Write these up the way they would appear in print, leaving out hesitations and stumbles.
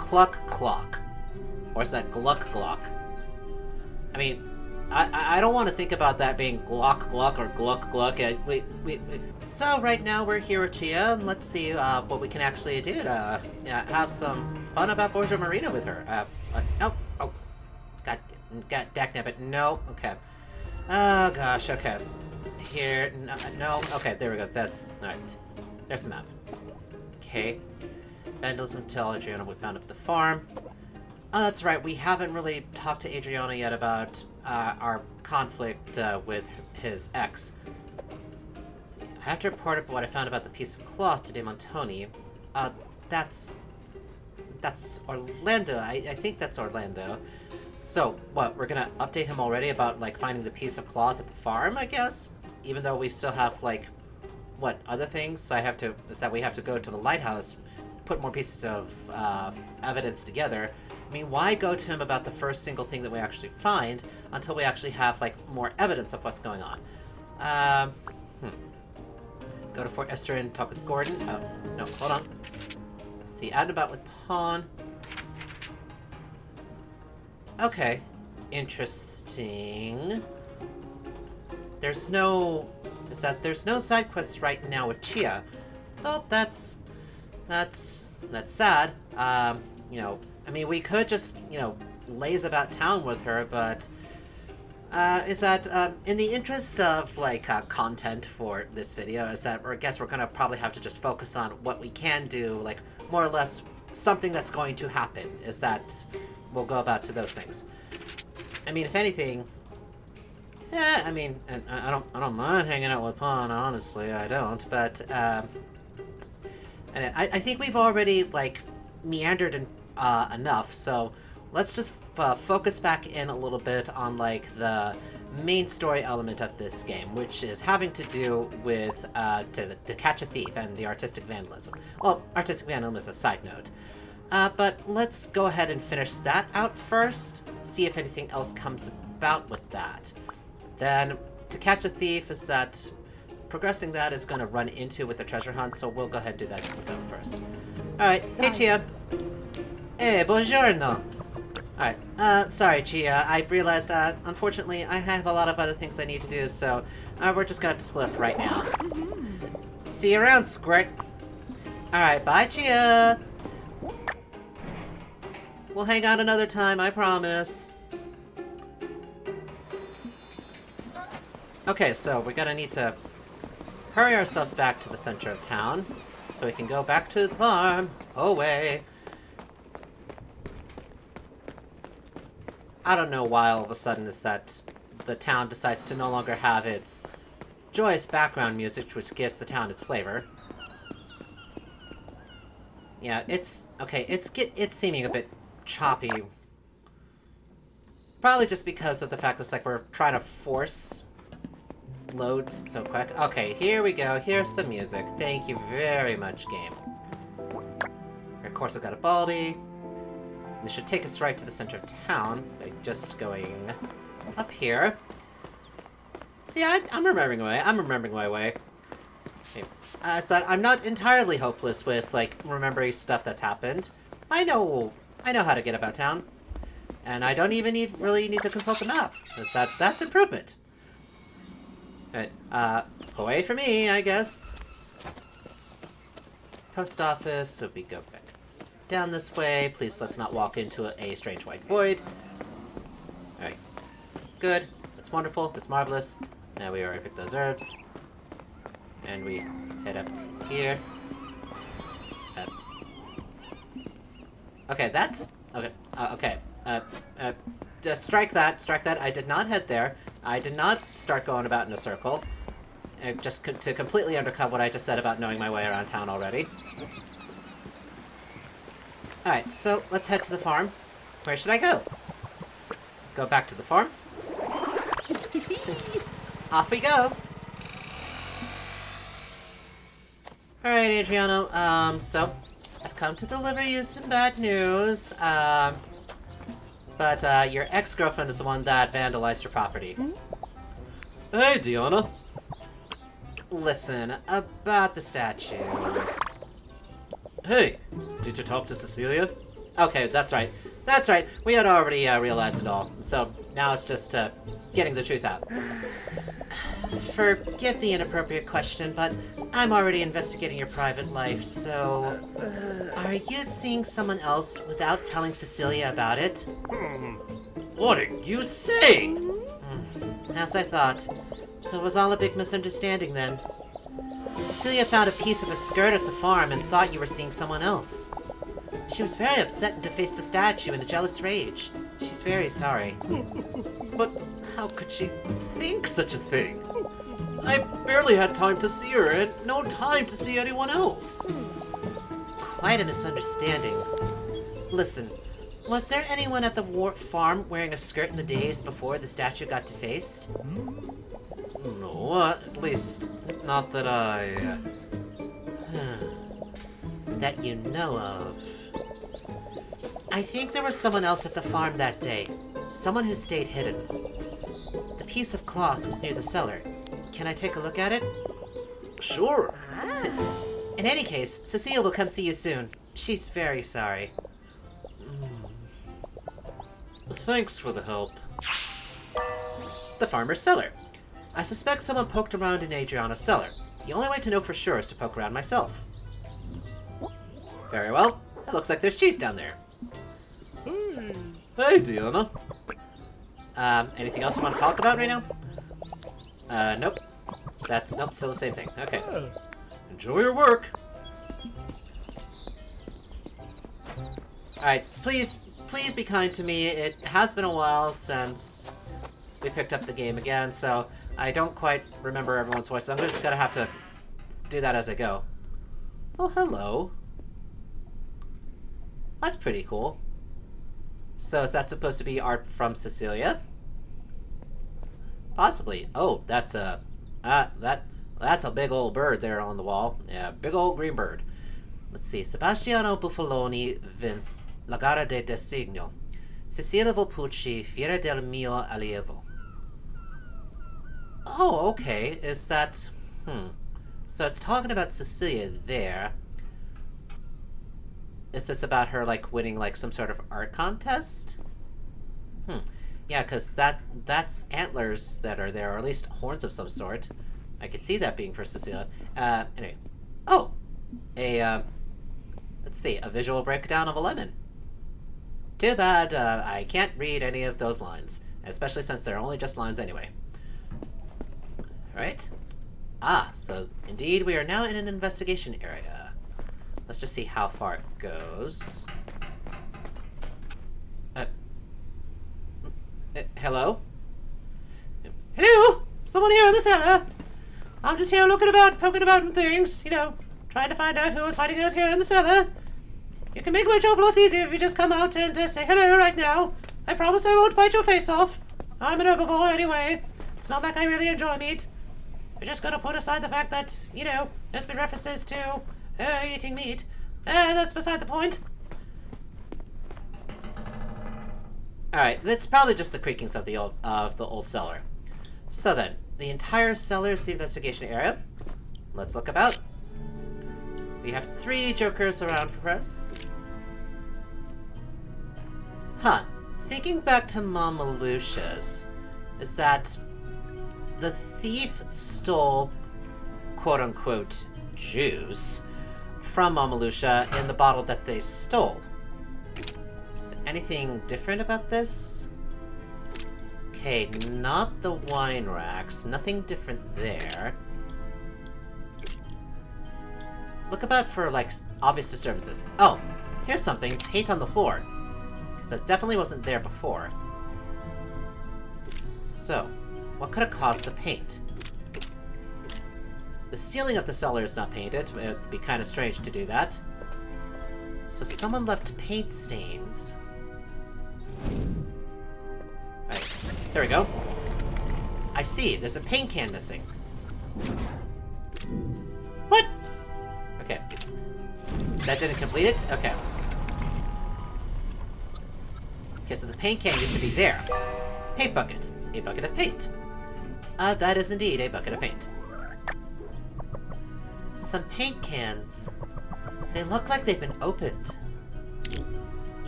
cluck clock? Or is that gluck glock? I mean, I don't want to think about that being glock glock or gluck gluck. Wait. So right now we're here with Chia, and let's see what we can actually do to have some fun about Borgia Marina with her. No. Oh. God, dagnabbit. No. Okay. Oh gosh, okay. Here, no. Okay, there we go. That's, alright. There's the map. Okay. Vandalism, tell Adriano we found up the farm. Oh, that's right. We haven't really talked to Adriano yet about our conflict with his ex. I have to report what I found about the piece of cloth to De Montoni. That's Orlando. I think that's Orlando. So, what, we're gonna update him already about, like, finding the piece of cloth at the farm, I guess? Even though we still have, like, what, other things is that we have to go to the lighthouse, put more pieces of evidence together. I mean, why go to him about the first single thing that we actually find until we actually have, like, more evidence of what's going on? Go to Fort Esther and talk with Gordon. Oh, no, hold on. See, out and about with Pawn. Okay. Interesting. There's no side quests right now with Chia. Though that's sad. I mean, we could just, laze about town with her, but in the interest of, like, content for this video, I guess we're gonna probably have to just focus on what we can do, like, more or less something that's going to happen, we'll go about to those things. I mean, if anything, yeah, I mean, and I don't mind hanging out with Pawn, honestly, I don't, but, and I think we've already, like, meandered enough, so let's just focus back in a little bit on, like, the main story element of this game, which is having to do with, to catch a thief and the artistic vandalism. Well, artistic vandalism is a side note. But let's go ahead and finish that out first, see if anything else comes about with that. Then, to catch a thief is that progressing that is going to run into with the treasure hunt, so we'll go ahead and do that episode first. Alright, hey Chia. Hey, buongiorno. Alright, sorry Chia, I realized, unfortunately, I have a lot of other things I need to do, so we're just gonna have to split up right now. See you around, Squirt. Alright, bye Chia. We'll hang out another time, I promise. Okay, so we're gonna need to hurry ourselves back to the center of town so we can go back to the farm. Away. I don't know why all of a sudden is that the town decides to no longer have its joyous background music, which gives the town its flavor. Yeah, it's seeming a bit choppy. Probably just because of the fact it's like we're trying to force loads so quick. Okay, here we go. Here's some music. Thank you very much, game. Of course, I've got a baldy. This should take us right to the center of town by just going up here. See, I'm remembering my way. I'm remembering my way. Okay. So I'm not entirely hopeless with, like, remembering stuff that's happened. I know how to get about town. And I don't even really need to consult the map. That's improvement. Alright, away from me, I guess. Post office, so we go back down this way. Please, let's not walk into a strange white void. Alright. Good. That's wonderful. That's marvelous. Now we already picked those herbs. And we head up here. Okay, that's... Okay. Just strike that. Strike that. I did not head there. I did not start going about in a circle. Just to completely undercut what I just said about knowing my way around town already. Alright, so let's head to the farm. Where should I go? Go back to the farm. Off we go! Alright, Adriano, so I've come to deliver you some bad news. But your ex-girlfriend is the one that vandalized your property. Hey, Diana. Listen, about the statue. Hey, did you talk to Cecilia? Okay, that's right. That's right. We had already realized it all. So now it's just getting the truth out. Forgive the inappropriate question, but I'm already investigating your private life, so... Are you seeing someone else without telling Cecilia about it? What are you saying? As I thought. So it was all a big misunderstanding then. Cecilia found a piece of a skirt at the farm and thought you were seeing someone else. She was very upset and defaced the statue in a jealous rage. She's very sorry. But how could she think such a thing? I barely had time to see her and no time to see anyone else. Quite a misunderstanding. Listen, was there anyone at the farm wearing a skirt in the days before the statue got defaced? No, at least not that I... That you know of. I think there was someone else at the farm that day. Someone who stayed hidden. The piece of cloth was near the cellar. Can I take a look at it? Sure. In any case, Cecilia will come see you soon. She's very sorry. Thanks for the help. The farmer's cellar. I suspect someone poked around in Adriana's cellar. The only way to know for sure is to poke around myself. Very well. It looks like there's cheese down there. Hey, Diana. Anything else you want to talk about right now? Nope. Nope, still the same thing. Okay. Enjoy your work. Alright, please be kind to me. It has been a while since we picked up the game again, so I don't quite remember everyone's voice. I'm just gonna have to do that as I go. Oh, hello. That's pretty cool. So is that supposed to be art from Cecilia? Possibly. Oh, that's a... that's a big old bird there on the wall. Yeah, big old green bird. Let's see. Sebastiano Buffaloni Vince, La gara de designo. Cecilia Volpucci, fiera del mio allievo. Oh, okay. Is that... So it's talking about Cecilia there. Is this about her, like, winning, like, some sort of art contest? Yeah, because that's antlers that are there, or at least horns of some sort. I could see that being for Cecilia. Anyway. Oh! Let's see, a visual breakdown of a lemon. Too bad, I can't read any of those lines. Especially since they're only just lines anyway. Alright. Ah, so indeed we are now in an investigation area. Let's just see how far it goes. Hello? Hello? Someone here in the cellar? I'm just here looking about, poking about and things, you know, trying to find out who was hiding out here in the cellar. You can make my job a lot easier if you just come out and say hello right now. I promise I won't bite your face off. I'm an herbivore anyway. It's not like I really enjoy meat. We're just gonna put aside the fact that, you know, there's been references to eating meat. That's beside the point. Alright, that's probably just the creakings of the old cellar. So then, the entire cellar is the investigation area. Let's look about. We have 3 jokers around for us. Huh. Thinking back to Mama Lucia's, is that the thief stole, quote-unquote, juice from Mama Lucia in the bottle that they stole. Is there anything different about this? Okay, not the wine racks. Nothing different there. Look about for, like, obvious disturbances. Oh, here's something. Paint on the floor. Because that definitely wasn't there before. So, what could have caused the paint? The ceiling of the cellar is not painted. It would be kind of strange to do that. So someone left paint stains. Right, there we go. I see, there's a paint can missing. What? Okay. That didn't complete it? Okay. Okay, so the paint can used to be there. Paint bucket. A bucket of paint. That is indeed a bucket of paint. Some paint cans. They look like they've been opened.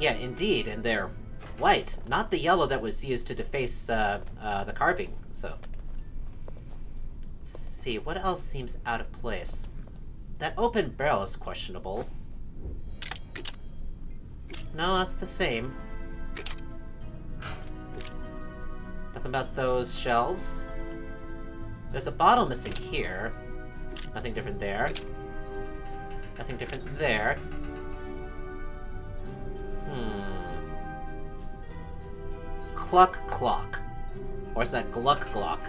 Yeah, indeed, and they're white, not the yellow that was used to deface the carving, so... Let's see, what else seems out of place? That open barrel is questionable. No, that's the same. Nothing about those shelves. There's a bottle missing here. Nothing different there. Nothing different there. Cluck clock. Or is that gluck glock?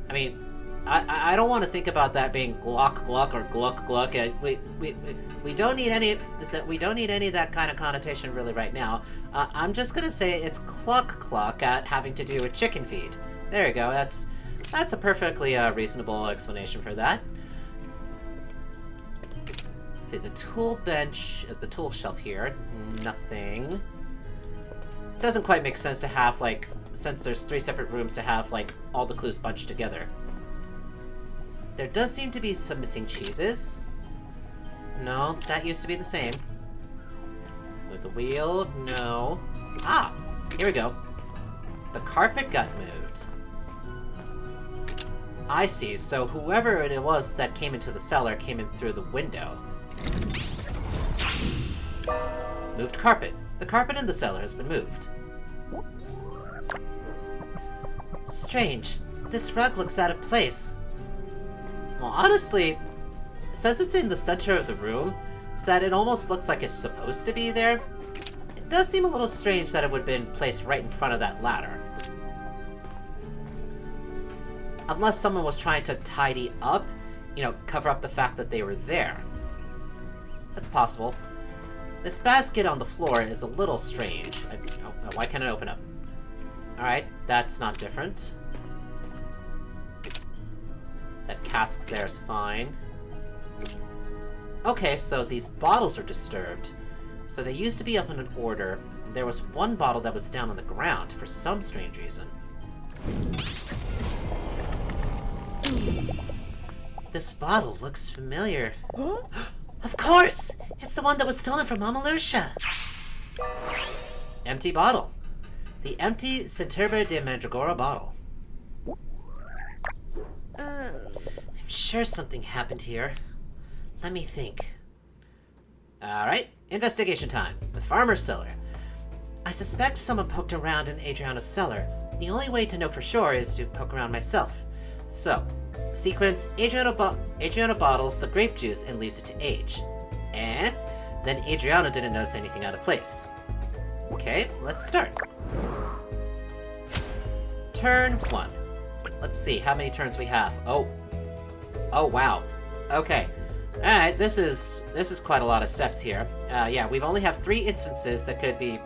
I mean, I don't want to think about that being glock glock or gluck gluck. We don't need any. We don't need any of that kind of connotation really right now. I'm just gonna say it's cluck cluck at having to do with chicken feed. There you go. That's a perfectly reasonable explanation for that. Let's see, the tool bench, the tool shelf here, nothing. Doesn't quite make sense to have, like, since there's 3 separate rooms, to have, like, all the clues bunched together. There does seem to be some missing cheeses. No, that used to be the same. With the wheel, no. Ah! Here we go. The carpet got moved. I see, so whoever it was that came into the cellar came in through the window. Moved carpet. The carpet in the cellar has been moved. Strange. This rug looks out of place. Well, honestly, since it's in the center of the room, so that it almost looks like it's supposed to be there, it does seem a little strange that it would have been placed right in front of that ladder. Unless someone was trying to tidy up, you know, cover up the fact that they were there. That's possible. This basket on the floor is a little strange. Why can't it open up? Alright, that's not different. That cask's there is fine. Okay, so these bottles are disturbed. So they used to be up in an order. There was one bottle that was down on the ground for some strange reason. This bottle looks familiar. Huh? Of course! It's the one that was stolen from Mama Lucia! Empty bottle. The empty Centerba de Mandragora bottle. I'm sure something happened here. Let me think. Alright, investigation time. The farmer's cellar. I suspect someone poked around in Adriano's cellar. The only way to know for sure is to poke around myself. So, sequence Adriano bottles the grape juice and leaves it to age. And then Adriano didn't notice anything out of place. Okay, let's start. Turn 1. Let's see how many turns we have. Oh wow. Okay. Alright, this is quite a lot of steps here. Yeah, we've only have 3 instances that could be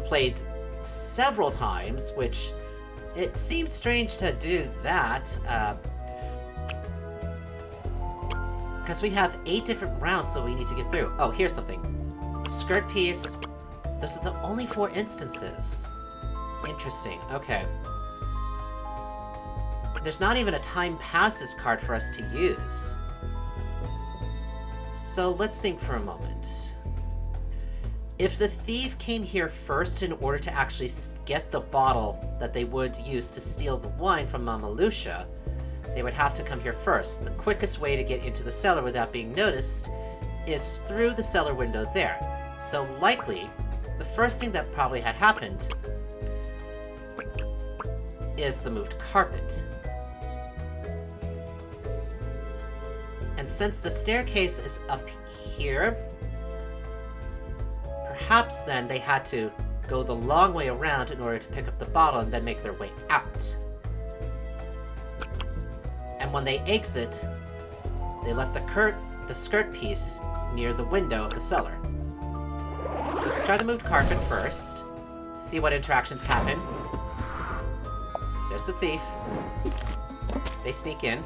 played several times, which it seems strange to do that, because we have 8 different rounds that we need to get through. Oh, here's something. Skirt piece. Those are the only 4 instances. Interesting. Okay. There's not even a time passes card for us to use. So let's think for a moment. If the thief came here first in order to actually get the bottle that they would use to steal the wine from Mama Lucia, they would have to come here first. The quickest way to get into the cellar without being noticed is through the cellar window there. So likely, the first thing that probably had happened is the moved carpet. And since the staircase is up here, perhaps then they had to go the long way around in order to pick up the bottle and then make their way out. And when they exit, they left the skirt piece near the window of the cellar. So let's try the moved carpet first. See what interactions happen. There's the thief. They sneak in.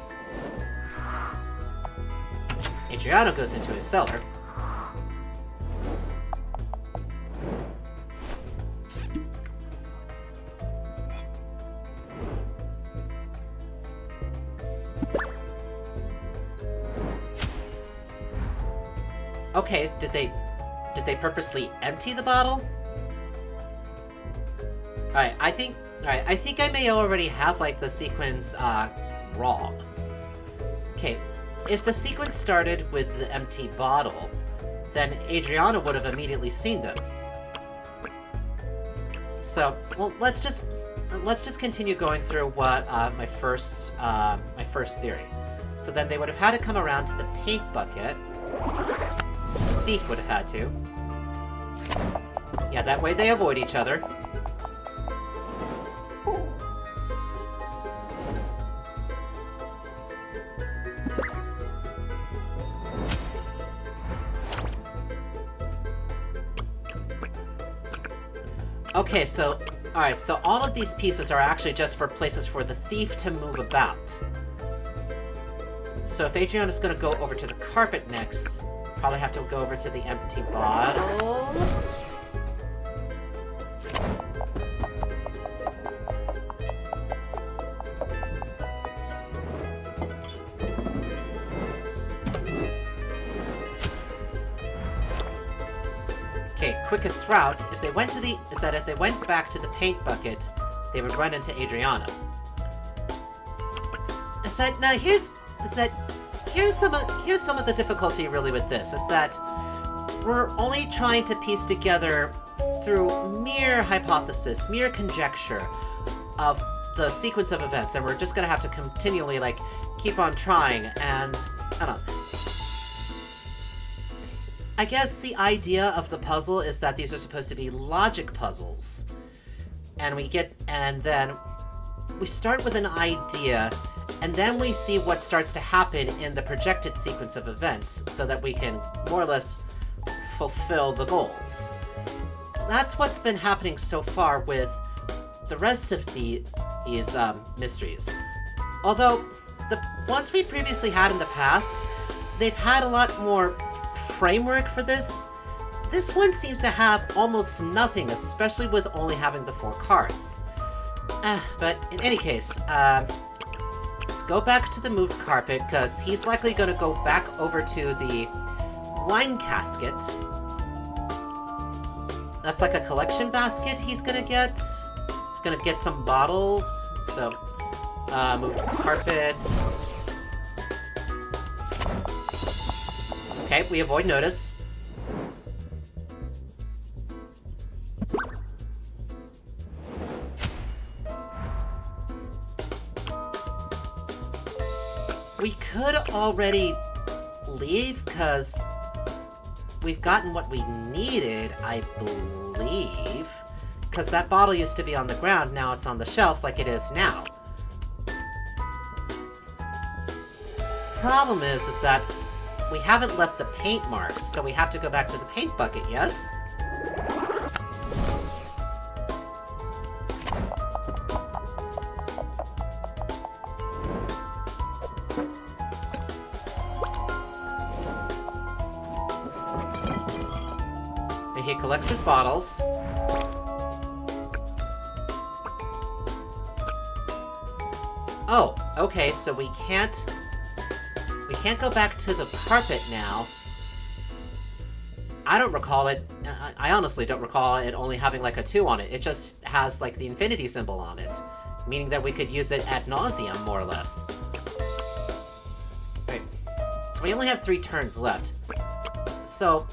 Adriano goes into his cellar. Okay, did Did they purposely empty the bottle? Alright, I think I may already have, like, the sequence, wrong. Okay, if the sequence started with the empty bottle, then Adriana would have immediately seen them. So, well, let's just continue going through what, my first theory. So then they would have had to come around to the paint bucket. The thief would have had to. Yeah, that way they avoid each other. Okay, so... Alright, so all of these pieces are actually just for places for the thief to move about. So if Adriana's gonna go over to the carpet next, probably have to go over to the empty bottle... Okay, quickest route, if they went back to the paint bucket, they would run into Adriana. Here's some of the difficulty really with this, is that we're only trying to piece together through mere hypothesis, mere conjecture of the sequence of events, and we're just gonna have to continually, like, keep on trying, and I don't know. I guess the idea of the puzzle is that these are supposed to be logic puzzles. And then we start with an idea, and then we see what starts to happen in the projected sequence of events, so that we can more or less fulfill the goals. That's what's been happening so far with the rest of these mysteries. Although, the ones we previously had in the past, they've had a lot more framework for this. This one seems to have almost nothing, especially with only having the 4 cards. But in any case, let's go back to the moved carpet, because he's likely going to go back over to the wine casket. That's like a collection basket he's going to get. He's going to get some bottles. So, moved carpet. Okay, we avoid notice. We could already leave, because we've gotten what we needed, I believe. Because that bottle used to be on the ground, now it's on the shelf like it is now. Problem is that we haven't left the paint marks, so we have to go back to the paint bucket, yes? And he collects his bottles. Oh, okay, so we can't go back to the carpet now. I don't recall it. I honestly don't recall it only having like a 2 on it. It just has like the infinity symbol on it, meaning that we could use it ad nauseum, more or less. Right. So we only have 3 turns left. So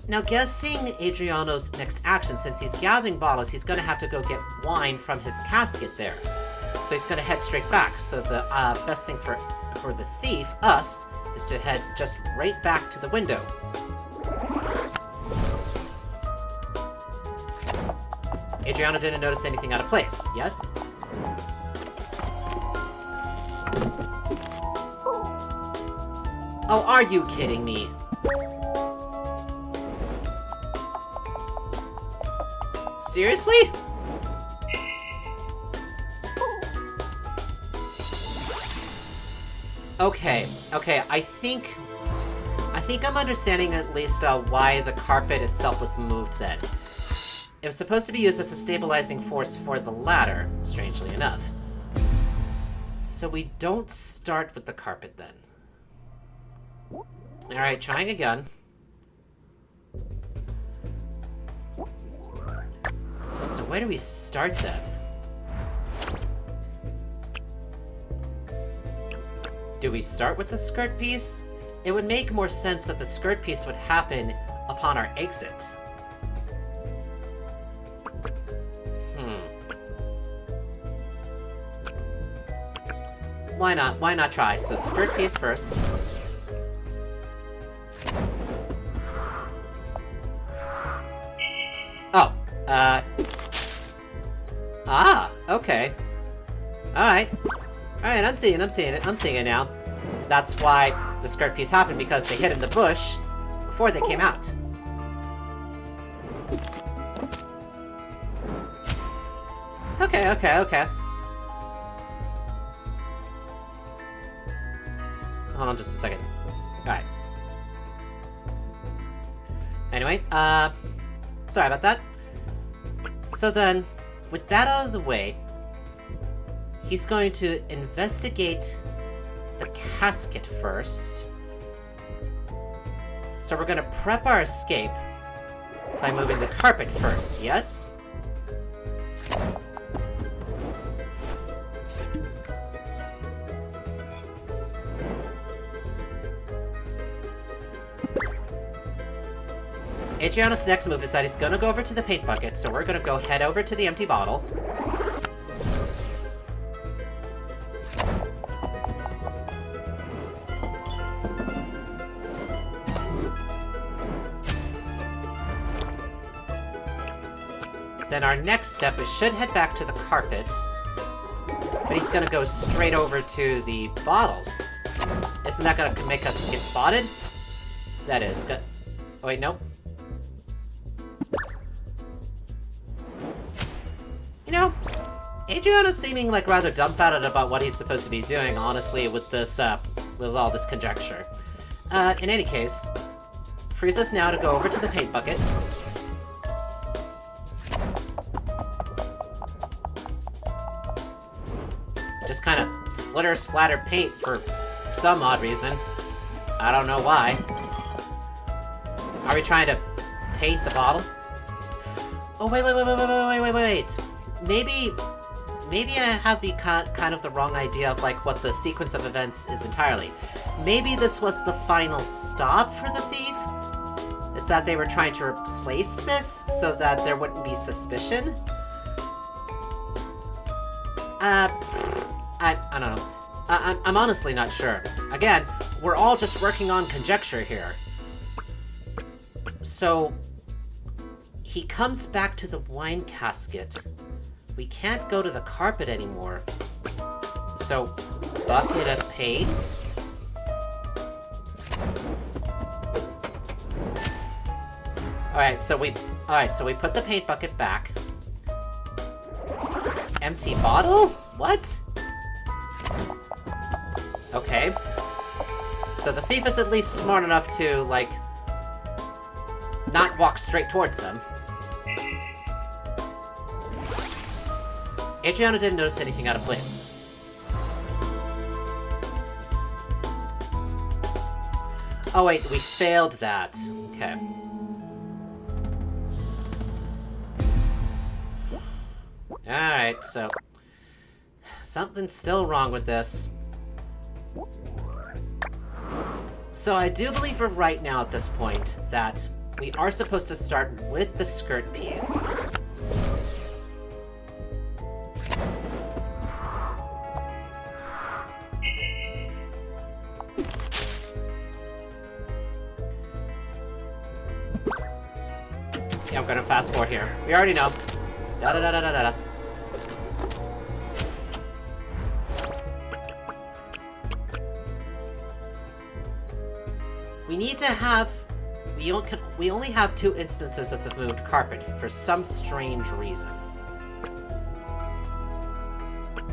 now, guessing Adriano's next action, since he's gathering bottles, he's gonna have to go get wine from his casket there. So he's gonna head straight back. So the best thing for the thief, us, is to head just right back to the window. Adriana didn't notice anything out of place, yes? Oh, are you kidding me? Seriously? Okay, I think I'm understanding at least why the carpet itself was moved then. It was supposed to be used as a stabilizing force for the ladder, strangely enough. So we don't start with the carpet then. Alright, trying again. So where do we start then? Do we start with the skirt piece? It would make more sense that the skirt piece would happen upon our exit. Why not? Why not try? So skirt piece first. Oh, okay. Alright, I'm seeing it now. That's why the skirt piece happened, because they hid in the bush before they came out. Okay. Hold on just a second. Alright. Anyway, sorry about that. So then, with that out of the way, he's going to investigate the casket first. So we're gonna prep our escape by moving the carpet first, yes? Adriano's next move is that he's gonna go over to the paint bucket, so we're gonna go head over to the empty bottle. Then our next step is should head back to the carpet, but he's gonna go straight over to the bottles. Isn't that gonna make us get spotted? That is good. Oh wait, no. You know, Adriano's seeming like rather dumbfounded about what he's supposed to be doing, honestly, with this, with all this conjecture. In any case, frees us now to go over to the paint bucket. Just kind of splatter paint for some odd reason. I don't know why. Are we trying to paint the bottle? Oh, wait. Maybe I have the kind of the wrong idea of like what the sequence of events is entirely. Maybe this was the final stop for the thief? Is that they were trying to replace this so that there wouldn't be suspicion? I don't know. I'm honestly not sure. Again, we're all just working on conjecture here. So, he comes back to the wine casket. We can't go to the carpet anymore. So, bucket of paint? Alright, so we put the paint bucket back. Empty bottle? What? Okay. So the thief is at least smart enough to, like, not walk straight towards them. Adriano didn't notice anything out of place. Oh wait, we failed that. Okay. Alright, so... something's still wrong with this. So I do believe for right now at this point that we are supposed to start with the skirt piece. Yeah, I'm gonna fast forward here. We already know. Da-da-da-da-da-da. We need to have... We only have 2 instances of the moved carpet for some strange reason.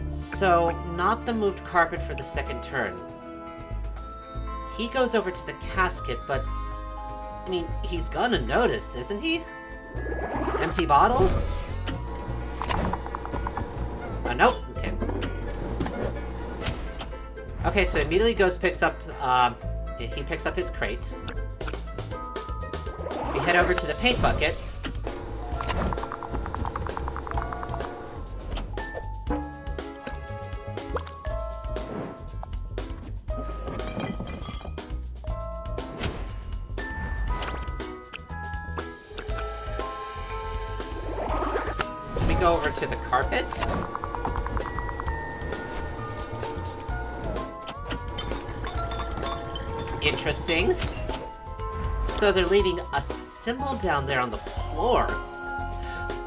So, not the moved carpet for the second turn. He goes over to the casket, but... I mean, he's gonna notice, isn't he? Empty bottle? Nope. Okay. Okay, so immediately goes picks up, he picks up his crate. We head over to the paint bucket. We go over to the carpet. Interesting. So they're leaving a symbol down there on the floor.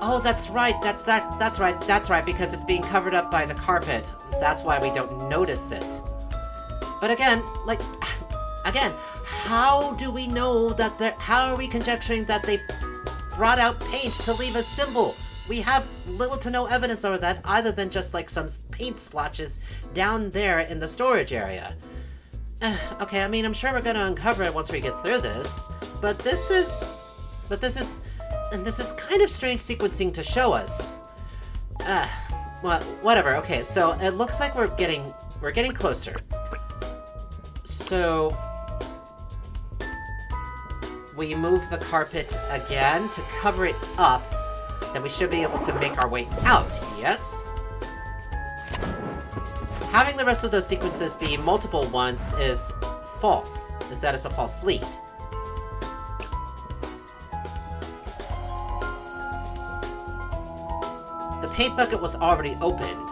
Oh, that's right. That's right, because it's being covered up by the carpet. That's why we don't notice it. But again, how do we know that how are we conjecturing that they brought out paint to leave a symbol? We have little to no evidence over that, other than just like some paint splotches down there in the storage area. Okay, I mean, I'm sure we're gonna uncover it once we get through this, but this is kind of strange sequencing to show us. Well, whatever. Okay, so it looks like we're getting closer. So we move the carpet again to cover it up, then we should be able to make our way out, yes? Having the rest of those sequences be multiple ones is false, as that is a false lead. The paint bucket was already opened.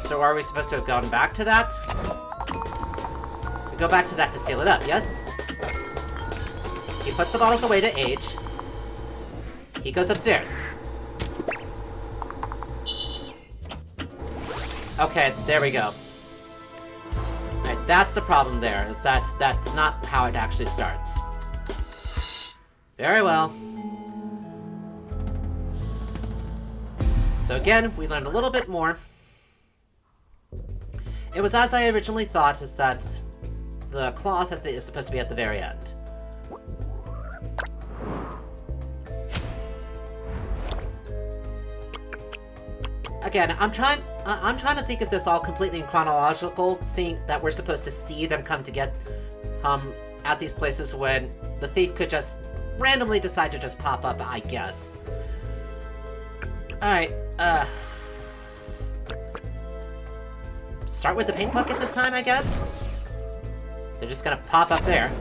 So are we supposed to have gone back to that? We go back to that to seal it up, yes? He puts the bottles away to age. He goes upstairs. Okay, there we go. Alright, that's the problem there, is that's not how it actually starts. Very well. So again, we learned a little bit more. It was as I originally thought, is that the cloth is supposed to be at the very end. Again, I'm trying to think of this all completely in chronological, seeing that we're supposed to see them come to get at these places when the thief could just randomly decide to just pop up, I guess. Alright, start with the paint bucket this time, I guess? They're just gonna pop up there.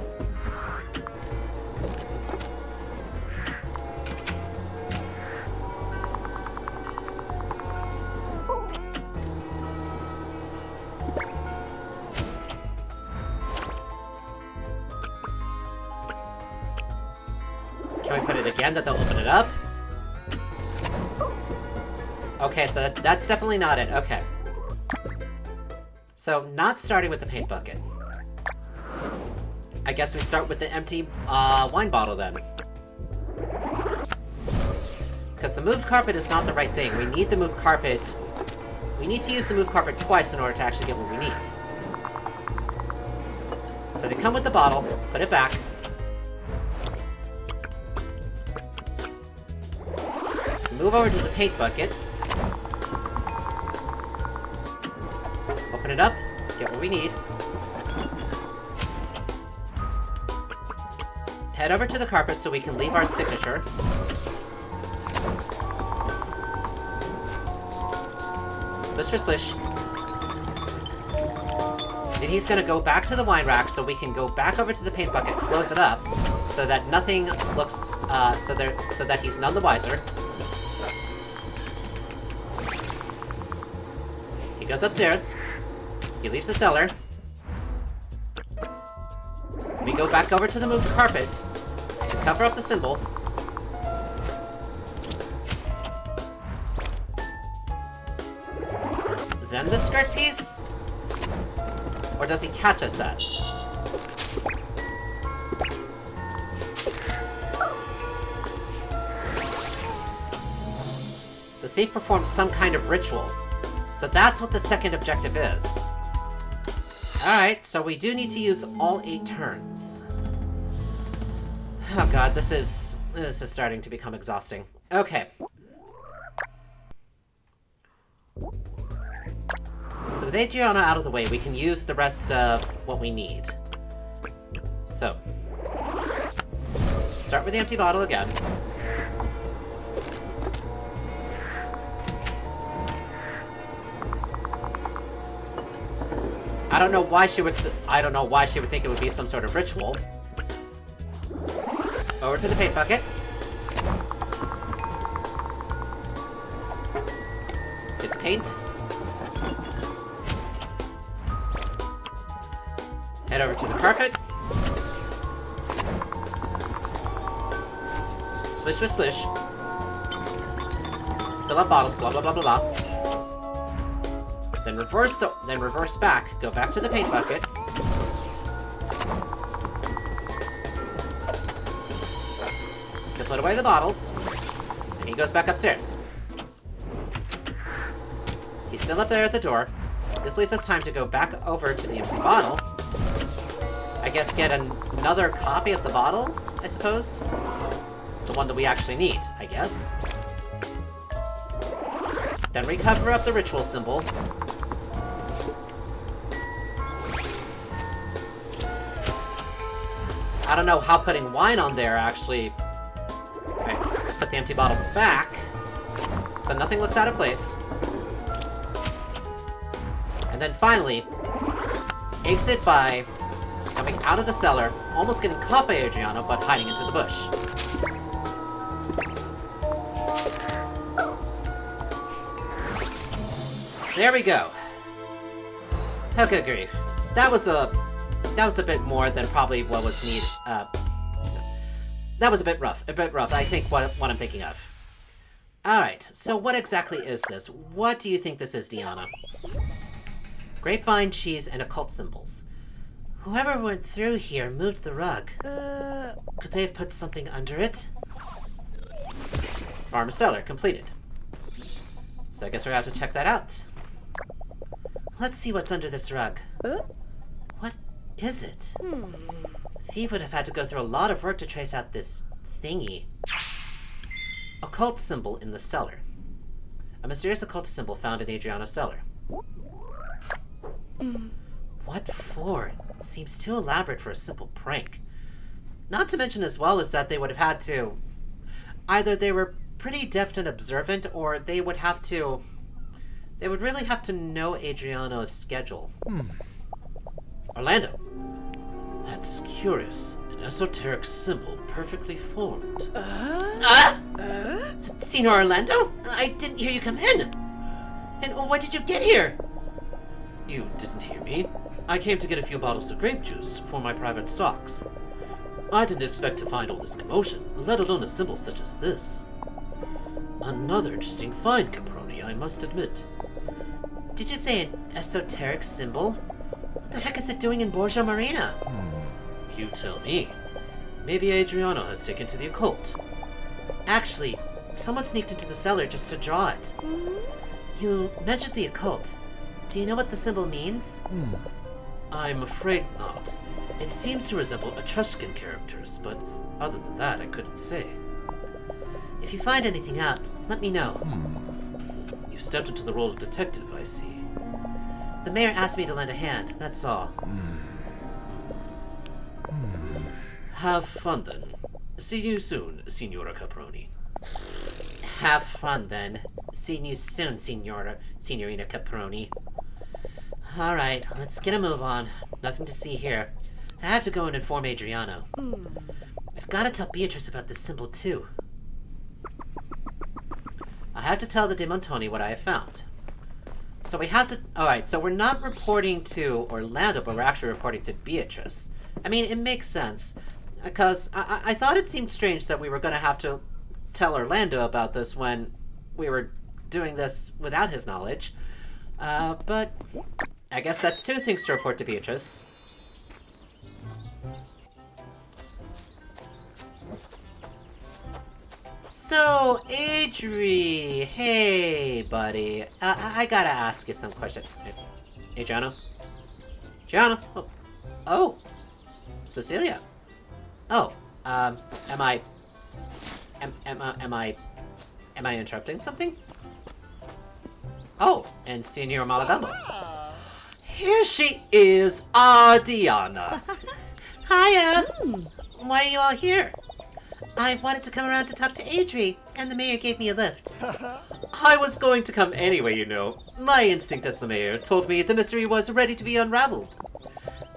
Can we put it again that they'll open it up? Okay, so that's definitely not it. Okay. So, not starting with the paint bucket. I guess we start with the empty wine bottle then. Because the moved carpet is not the right thing. We need the moved carpet. We need to use the moved carpet twice in order to actually get what we need. So they come with the bottle, put it back. Move over to the paint bucket. Open it up, get what we need. Head over to the carpet so we can leave our signature. Splish, splish, splish. Then he's gonna go back to the wine rack so we can go back over to the paint bucket, close it up, so that nothing looks, so that he's none the wiser. He goes upstairs. He leaves the cellar. We go back over to the moved carpet to cover up the symbol. Then the skirt piece? Or does he catch us at? The thief performed some kind of ritual. So that's what the second objective is. Alright, so we do need to use all 8 turns. Oh god, this is starting to become exhausting. Okay. So with Adriano out of the way, we can use the rest of what we need. So, start with the empty bottle again. I don't know why she would think it would be some sort of ritual. Over to the paint bucket. Get the paint. Head over to the carpet. Splish, splish, splish. Fill up bottles, blah, blah, blah, blah, blah. Then reverse back. Go back to the paint bucket. To put away the bottles. And he goes back upstairs. He's still up there at the door. This leaves us time to go back over to the empty bottle. I guess get another copy of the bottle, I suppose? The one that we actually need, I guess. Then recover up the ritual symbol. I don't know how putting wine on there actually... Okay, put the empty bottle back, so nothing looks out of place. And then finally, exit by coming out of the cellar, almost getting caught by Adriano, but hiding into the bush. There we go. Oh, good grief. That was a bit more than probably what was needed. That was a bit rough, I think, what I'm thinking of. Alright, so what exactly is this? What do you think this is, Deanna? Grapevine, cheese, and occult symbols. Whoever went through here moved the rug. Could they have put something under it? Farm cellar, completed. So I guess we're going to have to check that out. Let's see what's under this rug. What is it? The thief would have had to go through a lot of work to trace out this thingy. Occult symbol in the cellar. A mysterious occult symbol found in Adriano's cellar. What for? It seems too elaborate for a simple prank. Not to mention as well is that they would have had to... Either they were pretty deft and observant, or they would have to... They would really have to know Adriano's schedule. Orlando. That's curious. An esoteric symbol perfectly formed. Senor Orlando? I didn't hear you come in. And when did you get here? You didn't hear me. I came to get a few bottles of grape juice for my private stocks. I didn't expect to find all this commotion, let alone a symbol such as this. Another interesting find, Caproni, I must admit. Did you say an esoteric symbol? What the heck is it doing in Borgia Marina? You tell me. Maybe Adriano has taken to the occult. Actually, someone sneaked into the cellar just to draw it. You mentioned the occult. Do you know what the symbol means? I'm afraid not. It seems to resemble Etruscan characters, but other than that, I couldn't say. If you find anything out, let me know. You stepped into the role of detective, I see. The mayor asked me to lend a hand, that's all. Have fun, then. See you soon, Signora Caproni. Have fun, then. See you soon, Signorina Caproni. Alright, let's get a move on. Nothing to see here. I have to go and inform Adriano. I've got to tell Beatrice about this symbol, too. I have to tell the De Montoni what I have found. So we have to... Alright, so we're not reporting to Orlando, but we're actually reporting to Beatrice. I mean, it makes sense. Because I thought it seemed strange that we were going to have to tell Orlando about this when we were doing this without his knowledge. But I guess that's two things to report to Beatrice. So, Adri, hey, buddy. I gotta ask you some questions. Adriano? Adriano? Oh, Cecilia. Oh, am I interrupting something? Oh, and Senor Malagamo. Here she is, Adriana. Hiya! Why are you all here? I wanted to come around to talk to Adri, and the mayor gave me a lift. I was going to come anyway, you know. My instinct as the mayor told me the mystery was ready to be unraveled.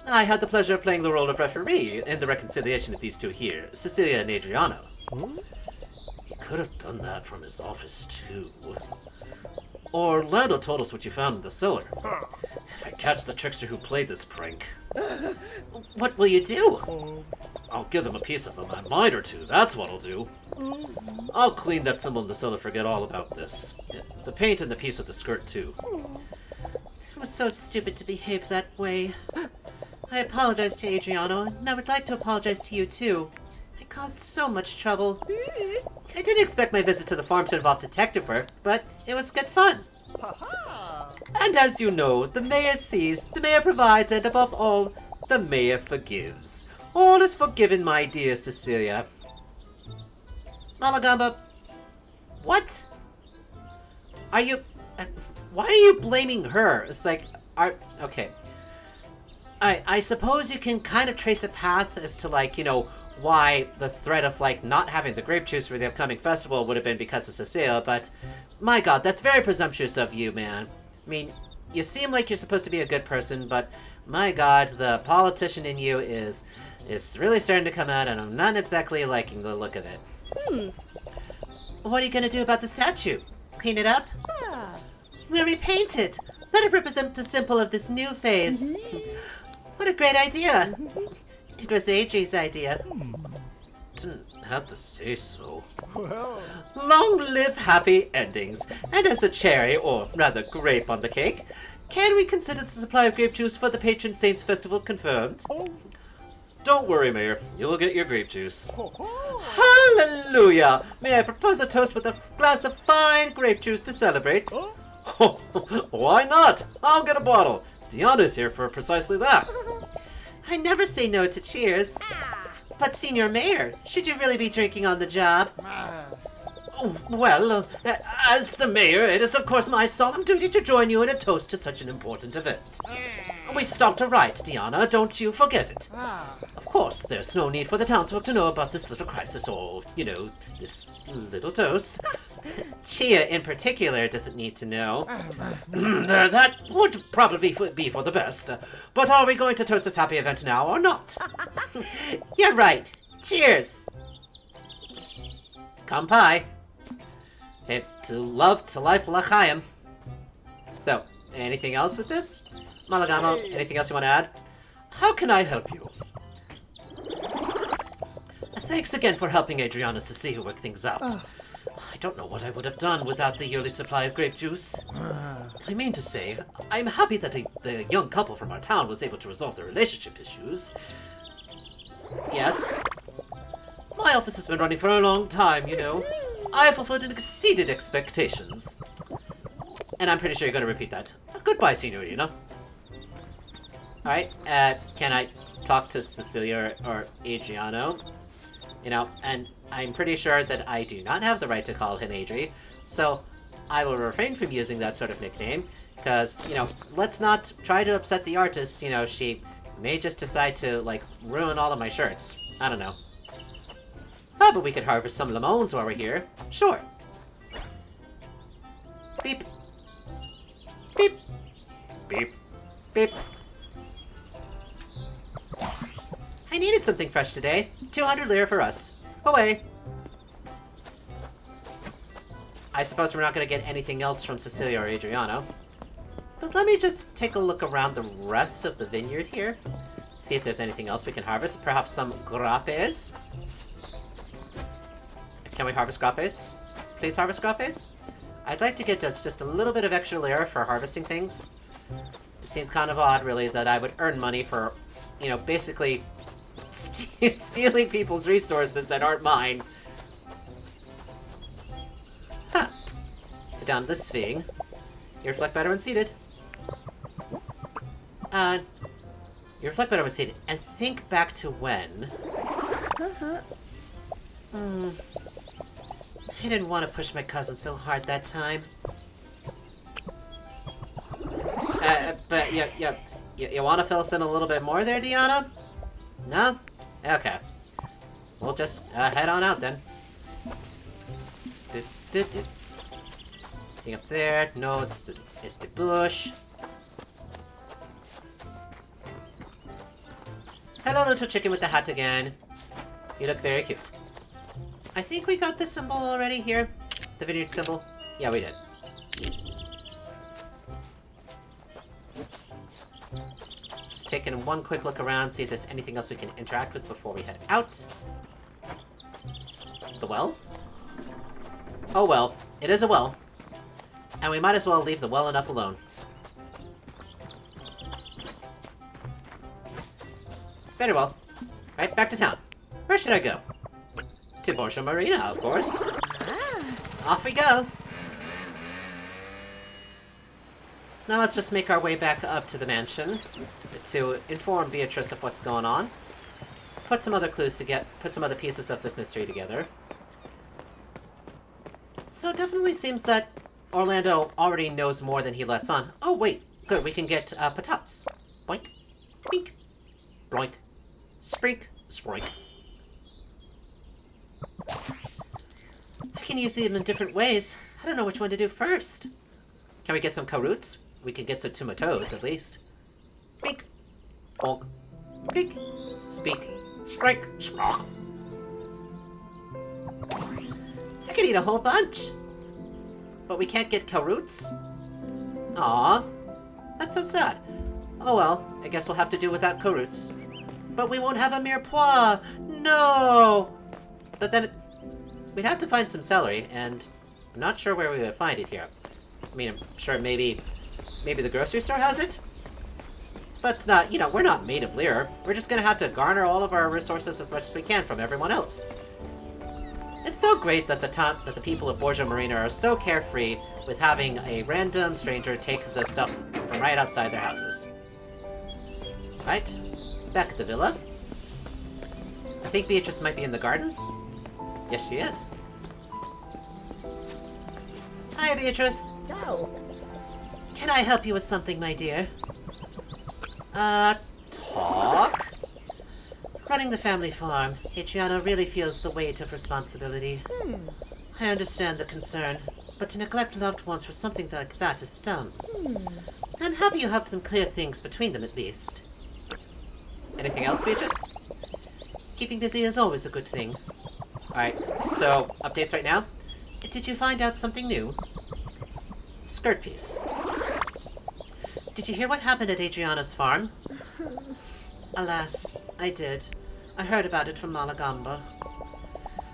I had the pleasure of playing the role of referee in the reconciliation of these two here, Cecilia and Adriano. He could have done that from his office, too. Orlando told us what you found in the cellar. If I catch the trickster who played this prank, What will you do? I'll give them a piece of my mind or two, that's what I'll do. I'll clean that symbol in the cellar, forget all about this. The paint and the piece of the skirt, too. It was so stupid to behave that way. I apologize to Adriano, and I would like to apologize to you too. I caused so much trouble. I didn't expect my visit to the farm to involve detective work, but it was good fun. And as you know, the mayor sees, the mayor provides, and above all, the mayor forgives. All is forgiven, my dear Cecilia. Malagamba, what? Are you... why are you blaming her? It's like, okay. I suppose you can kind of trace a path as to, like, you know, why the threat of, like, not having the grape juice for the upcoming festival would have been because of Cecilia, but my god, that's very presumptuous of you, man. I mean, you seem like you're supposed to be a good person, but my god, the politician in you is really starting to come out, and I'm not exactly liking the look of it. What are you gonna do about the statue? Clean it up? We'll repaint it. Let it represent the symbol of this new phase. What a great idea! It was Adri's idea. Didn't have to say so. Long live happy endings. And as a cherry, or rather grape on the cake, can we consider the supply of grape juice for the patron saint's festival confirmed? Don't worry, Mayor. You'll get your grape juice. Hallelujah! May I propose a toast with a glass of fine grape juice to celebrate? Why not? I'll get a bottle. Deanna's here for precisely that. I never say no to cheers. But, Senior Mayor, should you really be drinking on the job? Well, as the mayor, it is of course my solemn duty to join you in a toast to such an important event. We stopped to write, Deanna, don't you forget it. Of course, there's no need for the townsfolk to know about this little crisis or, you know, this little toast. Chia, in particular, doesn't need to know. That would probably be for the best. But are we going to toast this happy event now or not? You're right. Cheers! Kampai. And to love, to life, l'chaim. So, anything else with this? Malagamo, anything else you want to add? How can I help you? Thanks again for helping Adriana and Cecilia work things out. I don't know what I would have done without the yearly supply of grape juice. I mean to say, I'm happy that the young couple from our town was able to resolve their relationship issues. Yes? My office has been running for a long time, you know. I have fulfilled and exceeded expectations. And I'm pretty sure you're going to repeat that. Goodbye, Signorina. Alright, can I talk to Cecilia or Adriano? You know, and I'm pretty sure that I do not have the right to call him Adri, so I will refrain from using that sort of nickname, because, you know, let's not try to upset the artist, you know, she may just decide to, like, ruin all of my shirts. I don't know. Oh, but we could harvest some lemons while we're here. Sure. Beep. Beep. Beep. Beep. I needed something fresh today. 200 lira for us. Away. I suppose we're not going to get anything else from Cecilia or Adriano. But let me just take a look around the rest of the vineyard here. See if there's anything else we can harvest. Perhaps some grapes. Can we harvest grapes? Please harvest grapes? I'd like to get just a little bit of extra lira for harvesting things. It seems kind of odd, really, that I would earn money for, you know, basically stealing people's resources that aren't mine. Huh. Sit down to the Sphinx. You reflect better when seated. You reflect better when seated. And think back to when. I didn't want to push my cousin so hard that time. But yeah, You want to fill us in a little bit more there, Deanna? No? Okay. We'll just head on out then. Anything up there? No, it's the bush. Hello, little chicken with the hat again. You look very cute. I think we got the symbol already here. The vineyard symbol. Yeah, we did. Just taking one quick look around, see if there's anything else we can interact with before we head out. The well? Oh well, it is a well. And we might as well leave the well enough alone. Very well. Right, back to town. Where should I go? To Borgia Marina, of course. Off we go! Now let's just make our way back up to the mansion to inform Beatrice of what's going on. Put some other clues put some other pieces of this mystery together. So it definitely seems that Orlando already knows more than he lets on. Oh wait, good, we can get patats. Boink, bink, broink, sprink, sproink. I can use them in different ways. I don't know which one to do first. Can we get some carrots? We can get some tomatoes, at least. Bink, bonk, bink, speak, sprink, sprock. I could eat a whole bunch. But we can't get carrots? Aw, that's so sad. Oh well, I guess we'll have to do without carrots. But we won't have a mirepoix! No! But then, we'd have to find some celery, and I'm not sure where we would find it here. I mean, I'm sure maybe the grocery store has it? But it's not, we're not made of Lear. We're just gonna have to garner all of our resources as much as we can from everyone else. It's so great that the people of Borgia Marina are so carefree with having a random stranger take the stuff from right outside their houses. Right, back at the villa. I think Beatrice might be in the garden. Yes, she is. Hi, Beatrice. Ciao. Can I help you with something, my dear? Talk? Running the family farm, Adriano really feels the weight of responsibility. I understand the concern, but to neglect loved ones for something like that is dumb. I'm happy you helped them clear things between them at least. Anything else, Beatrice? Keeping busy is always a good thing. Alright, so, updates right now? Did you find out something new? Skirt piece. Did you hear what happened at Adriana's farm? Alas, I did. I heard about it from Malagamba.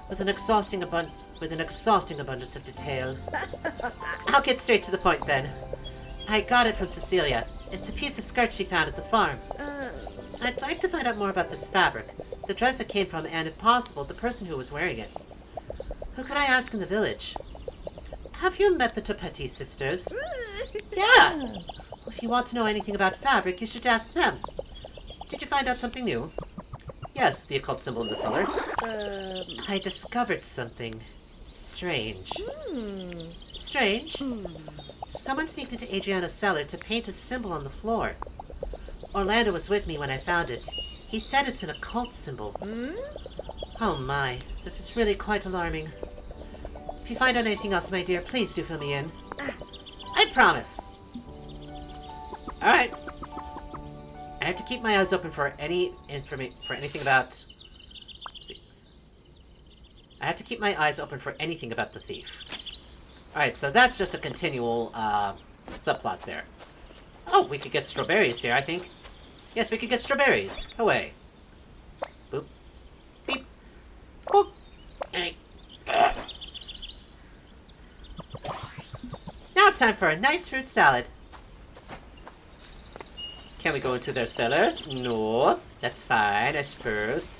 With an exhausting abundance of detail. I'll get straight to the point then. I got it from Cecilia. It's a piece of skirt she found at the farm. I'd like to find out more about this fabric, the dress it came from, and if possible, the person who was wearing it. Who could I ask in the village? Have you met the Topetti sisters? Yeah! If you want to know anything about fabric, you should ask them. Did you find out something new? Yes, the occult symbol in the cellar. I discovered something strange. Strange? Someone sneaked into Adriana's cellar to paint a symbol on the floor. Orlando was with me when I found it. He said it's an occult symbol. Oh my, this is really quite alarming. If you find out anything else, my dear, please do fill me in. I promise. Alright. I have to keep my eyes open for anything about... I have to keep my eyes open for anything about the thief. Alright, so that's just a continual, subplot there. Oh, we could get strawberries here, I think. Yes, we could get strawberries. Away. Boop. Beep. Boop. Hey. Now it's time for a nice fruit salad. Can we go into their cellar? No, that's fine, I suppose.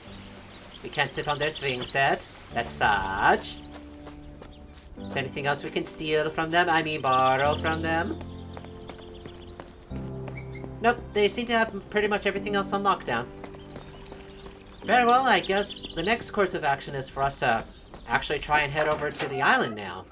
We can't sit on their swing set. That's sad. Is there anything else we can steal from them? I mean, borrow from them? Nope, they seem to have pretty much everything else on lockdown. Very well, I guess the next course of action is for us to actually try and head over to the island now.